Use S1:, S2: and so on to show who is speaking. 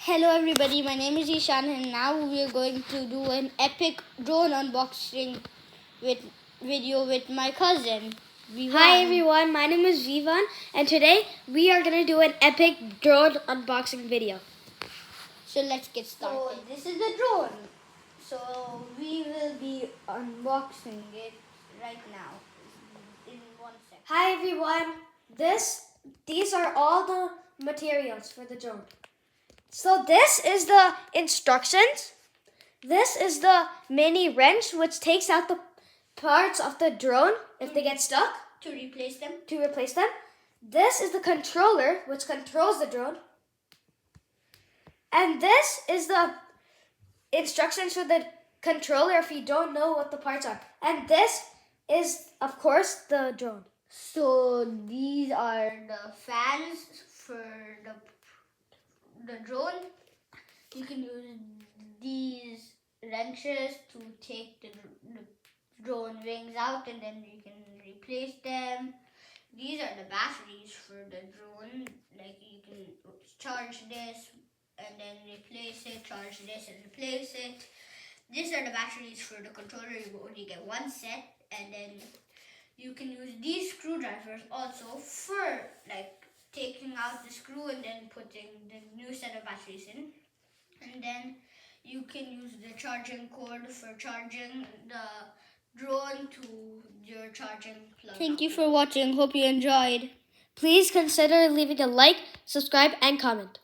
S1: Hello everybody, my name is Ishan and now we are going to do an epic drone unboxing video with my cousin, Vivan.
S2: Hi everyone, my name is Vivan and today we are going to do an epic drone unboxing video.
S1: So let's get started. So this is the drone. So we will be unboxing it right now in 1 second.
S2: Hi everyone, these are all the materials for the drone. So this is the instructions. This is the mini wrench which takes out the parts of the drone if they get stuck.
S1: To replace them.
S2: This is the controller which controls the drone. And this is the instructions for the controller if you don't know what the parts are. And this is, of course, the drone.
S1: So these are the fans for the drone. You can use these wrenches to take the drone wings out and then you can replace them. These are the batteries for the drone. Like you can charge this and then replace it, charge this and replace it. These are the batteries for the controller. You only get one set, and then you can use these screwdrivers also for like taking out the screw and then putting the new set of batteries in. And then you can use the charging cord for charging the drone to your charging plug. Thank you for watching. Hope you enjoyed.
S2: Please consider leaving a like, subscribe, and comment.